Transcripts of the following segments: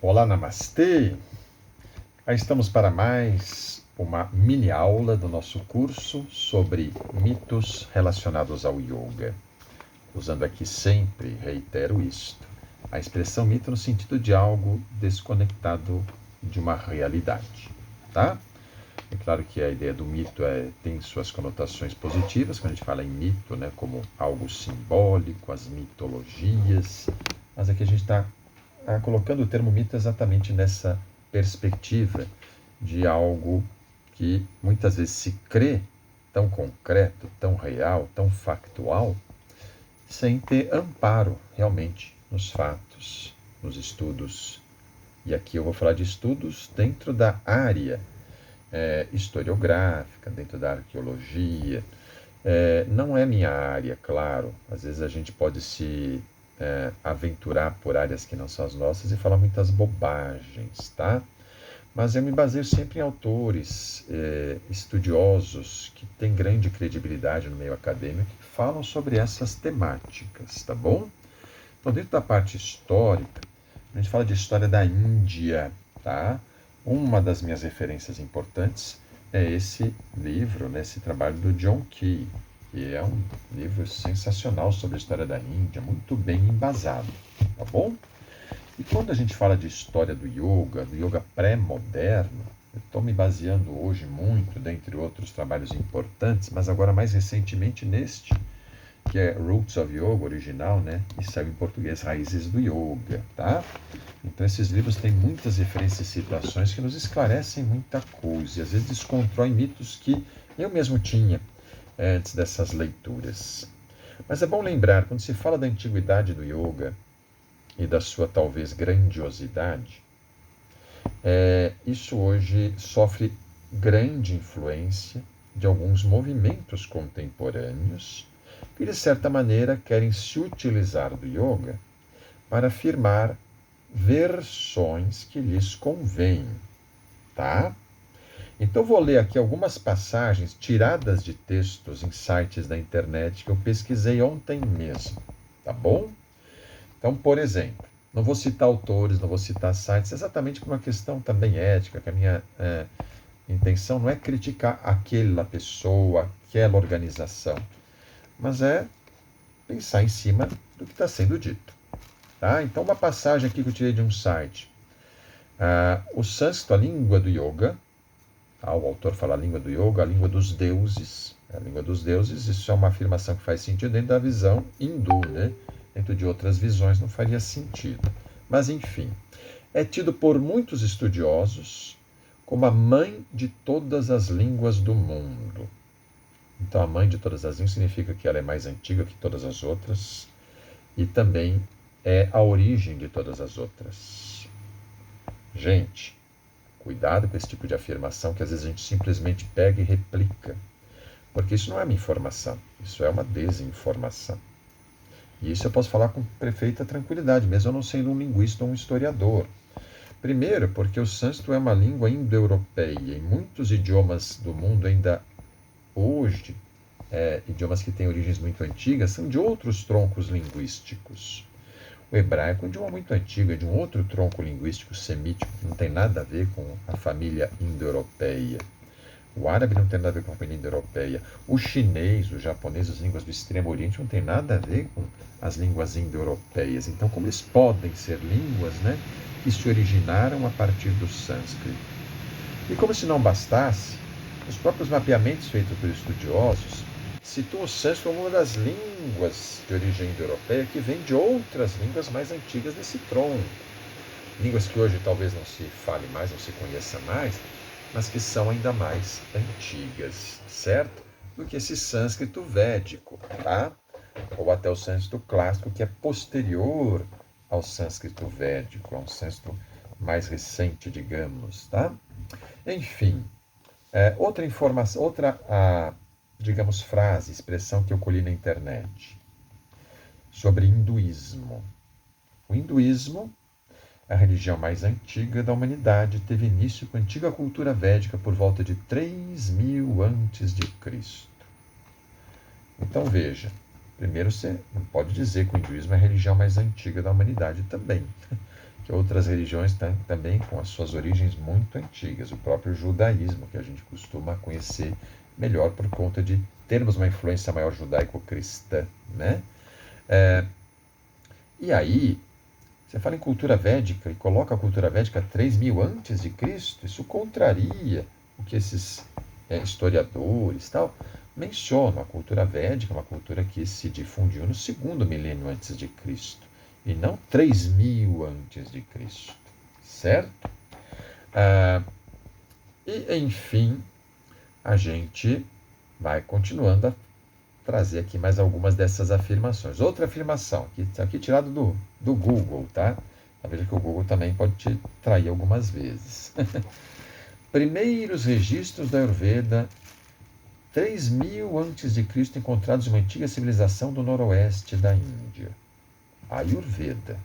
Olá, namastê! Aí estamos para mais uma mini aula do nosso curso sobre mitos relacionados ao yoga. Usando aqui sempre, reitero isto, a expressão mito no sentido de algo desconectado de uma realidade, tá? É claro que a ideia do mito tem suas conotações positivas, quando a gente fala em mito, né, como algo simbólico, as mitologias, mas aqui a gente está colocando o termo mito exatamente nessa perspectiva de algo que muitas vezes se crê tão concreto, tão real, tão factual, sem ter amparo realmente nos fatos, nos estudos. E aqui eu vou falar de estudos dentro da área historiográfica, dentro da arqueologia. Não é minha área, claro. Às vezes a gente pode se aventurar por áreas que não são as nossas e falar muitas bobagens, tá? Mas eu me baseio sempre em autores estudiosos que têm grande credibilidade no meio acadêmico que falam sobre essas temáticas, tá bom? Então, dentro da parte histórica, a gente fala de história da Índia, tá? Uma das minhas referências importantes é esse livro, né, esse trabalho do John Key, que é um livro sensacional sobre a história da Índia, muito bem embasado, tá bom? E quando a gente fala de história do yoga pré-moderno, eu estou me baseando hoje muito, dentre outros trabalhos importantes, mas agora mais recentemente neste, que é Roots of Yoga, original, né? E saiu em português, Raízes do Yoga, tá? Então esses livros têm muitas referências e citações que nos esclarecem muita coisa, e às vezes desconstroem mitos que eu mesmo tinha antes dessas leituras. Mas é bom lembrar, quando se fala da antiguidade do yoga e da sua talvez grandiosidade, isso hoje sofre grande influência de alguns movimentos contemporâneos que, de certa maneira, querem se utilizar do yoga para afirmar versões que lhes convêm, tá? Então vou ler aqui algumas passagens tiradas de textos em sites da internet que eu pesquisei ontem mesmo, tá bom? Então, por exemplo, não vou citar autores, não vou citar sites, exatamente por uma questão também ética, que a minha intenção não é criticar aquela pessoa, aquela organização, mas é pensar em cima do que está sendo dito. Tá? Então, uma passagem aqui que eu tirei de um site. O sânscrito, a língua do yoga, o autor fala a língua do yoga, a língua dos deuses. A língua dos deuses, isso é uma afirmação que faz sentido dentro da visão hindu, né? Dentro de outras visões não faria sentido. Mas, enfim, é tido por muitos estudiosos como a mãe de todas as línguas do mundo. Então, a mãe de todas as línguas significa que ela é mais antiga que todas as outras e também é a origem de todas as outras. Gente, cuidado com esse tipo de afirmação que às vezes a gente simplesmente pega e replica, porque isso não é uma informação, isso é uma desinformação. E isso eu posso falar com perfeita tranquilidade, mesmo eu não sendo um linguista ou um historiador. Primeiro, porque o sânscrito é uma língua indo-europeia e muitos idiomas do mundo ainda hoje, idiomas que têm origens muito antigas, são de outros troncos linguísticos. O hebraico é um idioma muito antigo, é de um outro tronco linguístico semítico, que não tem nada a ver com a família indo-europeia. O árabe não tem nada a ver com a família indo-europeia. O chinês, o japonês, as línguas do Extremo Oriente não tem nada a ver com as línguas indo-europeias. Então, como eles podem ser línguas, né, que se originaram a partir do sânscrito? E como se não bastasse, os próprios mapeamentos feitos por estudiosos situam o sânscrito como uma das línguas de origem indo-europeia que vem de outras línguas mais antigas desse tronco. Línguas que hoje talvez não se fale mais, não se conheça mais, mas que são ainda mais antigas, certo? Do que esse sânscrito védico, tá? Ou até o sânscrito clássico, que é posterior ao sânscrito védico, é um sânscrito mais recente, digamos, tá? Enfim, outra informação, digamos, frase, expressão que eu colhi na internet sobre hinduísmo. O hinduísmo, a religião mais antiga da humanidade, teve início com a antiga cultura védica por volta de 3000 a.C. Então veja, primeiro você não pode dizer que o hinduísmo é a religião mais antiga da humanidade também, que outras religiões também com as suas origens muito antigas, o próprio judaísmo, que a gente costuma conhecer melhor por conta de termos uma influência maior judaico-cristã, né? E aí, você fala em cultura védica e coloca a cultura védica 3.000 antes de Cristo, isso contraria o que esses historiadores tal mencionam. A cultura védica é uma cultura que se difundiu no segundo milênio antes de Cristo e não 3.000 antes de Cristo, certo? E enfim, a gente vai continuando a trazer aqui mais algumas dessas afirmações. Outra afirmação, aqui tirado do Google, tá? Veja que o Google também pode te trair algumas vezes. Primeiros registros da Ayurveda, 3.000 a.C., encontrados em uma antiga civilização do noroeste da Índia. Ayurveda.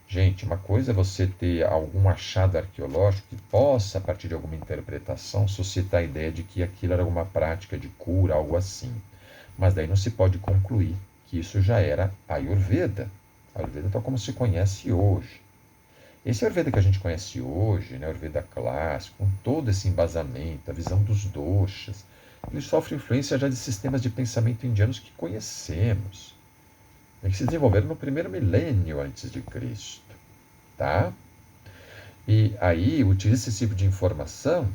Gente, uma coisa é você ter algum achado arqueológico que possa, a partir de alguma interpretação, suscitar a ideia de que aquilo era alguma prática de cura, algo assim. Mas daí não se pode concluir que isso já era Ayurveda. Ayurveda tal como se conhece hoje. Esse Ayurveda que a gente conhece hoje, né, Ayurveda clássico, com todo esse embasamento, a visão dos doshas, ele sofre influência já de sistemas de pensamento indianos que conhecemos, que se desenvolveram no primeiro milênio antes de Cristo, tá? E aí utiliza esse tipo de informação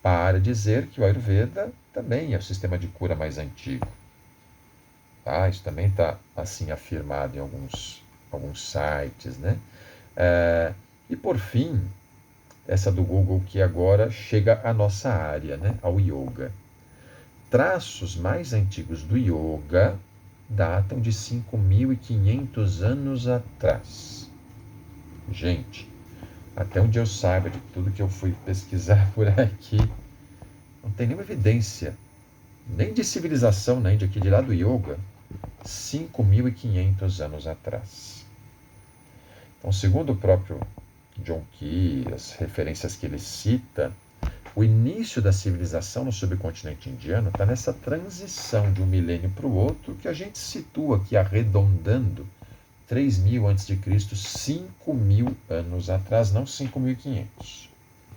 para dizer que o Ayurveda também é o sistema de cura mais antigo, tá? Isso também está assim afirmado em alguns sites, né? E por fim, essa do Google que agora chega à nossa área, né? Ao yoga. Traços mais antigos do yoga datam de 5.500 anos atrás. Gente, até onde eu saiba de tudo que eu fui pesquisar por aqui, não tem nenhuma evidência, nem de civilização na Índia, que dirá do yoga, 5.500 anos atrás. Então, segundo o próprio John Key, as referências que ele cita, o início da civilização no subcontinente indiano está nessa transição de um milênio para o outro, que a gente situa aqui arredondando 3.000 a.C., 5.000 anos atrás, não 5.500,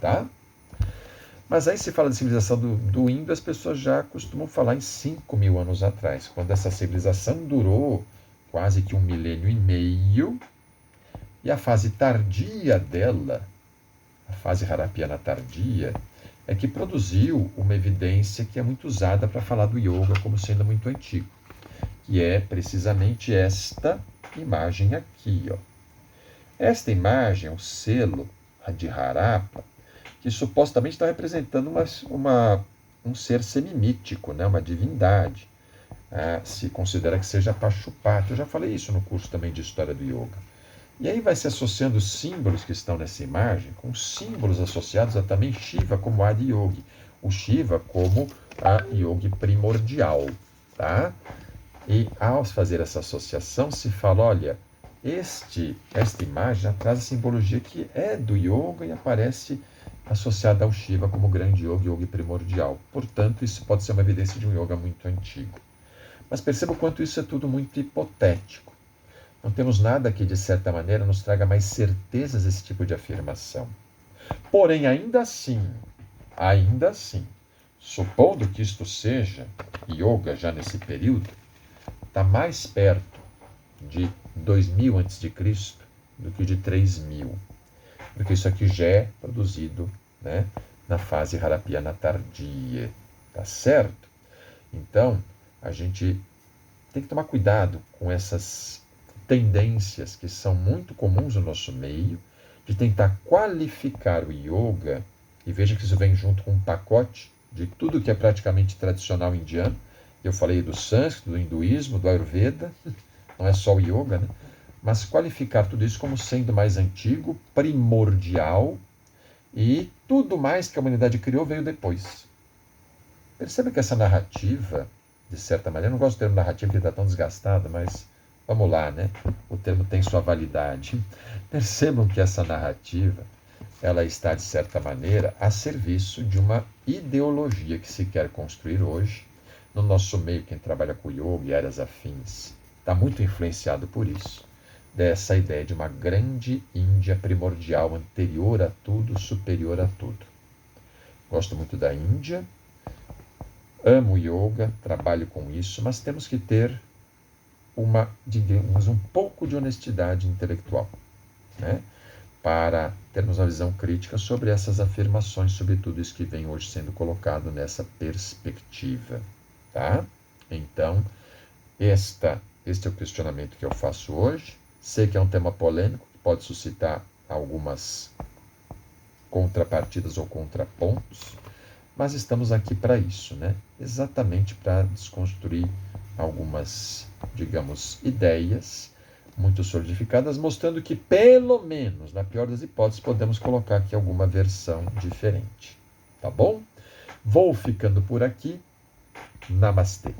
tá? Mas aí se fala de civilização do Indo, as pessoas já costumam falar em 5.000 anos atrás, quando essa civilização durou quase que 1,5 milênio, e a fase tardia dela, a fase Harapiana tardia, é que produziu uma evidência que é muito usada para falar do yoga como sendo muito antigo, que é precisamente esta imagem aqui, ó. Esta imagem é o selo de Harappa, que supostamente está representando um ser semimítico, né? Uma divindade. Se considera que seja Pashupati. Eu já falei isso no curso também de História do Yoga. E aí vai se associando os símbolos que estão nessa imagem com símbolos associados a também Shiva como Adi Yogi, o Shiva como a Yogi primordial, tá? E ao fazer essa associação se fala, olha, esta imagem já traz a simbologia que é do Yoga e aparece associada ao Shiva como grande Yogi, Yogi primordial. Portanto, isso pode ser uma evidência de um Yoga muito antigo. Mas perceba o quanto isso é tudo muito hipotético. Não temos nada que, de certa maneira, nos traga mais certezas desse tipo de afirmação. Porém, ainda assim, supondo que isto seja yoga já nesse período, está mais perto de 2.000 a.C. do que de 3.000, porque isso aqui já é produzido, né, na fase Harapiana tardia, tá certo? Então, a gente tem que tomar cuidado com essas tendências que são muito comuns no nosso meio, de tentar qualificar o yoga, e veja que isso vem junto com um pacote de tudo que é praticamente tradicional indiano. Eu falei do sânscrito, do hinduísmo, do ayurveda, não é só o yoga, né? Mas qualificar tudo isso como sendo mais antigo, primordial, e tudo mais que a humanidade criou veio depois. Perceba que essa narrativa, de certa maneira, eu não gosto do termo narrativa que está tão desgastado, mas vamos lá, né? O termo tem sua validade. Percebam que essa narrativa, ela está, de certa maneira, a serviço de uma ideologia que se quer construir hoje, no nosso meio, quem trabalha com yoga e áreas afins, está muito influenciado por isso, dessa ideia de uma grande Índia primordial, anterior a tudo, superior a tudo. Gosto muito da Índia, amo yoga, trabalho com isso, mas temos que ter digamos, um pouco de honestidade intelectual, né? Para termos uma visão crítica sobre essas afirmações, sobre tudo isso que vem hoje sendo colocado nessa perspectiva, tá? Então, este é o questionamento que eu faço hoje. Sei que é um tema polêmico, que pode suscitar algumas contrapartidas ou contrapontos, mas estamos aqui para isso, né? Exatamente para desconstruir algumas, digamos, ideias muito solidificadas, mostrando que, pelo menos, na pior das hipóteses, podemos colocar aqui alguma versão diferente. Tá bom? Vou ficando por aqui. Namastê.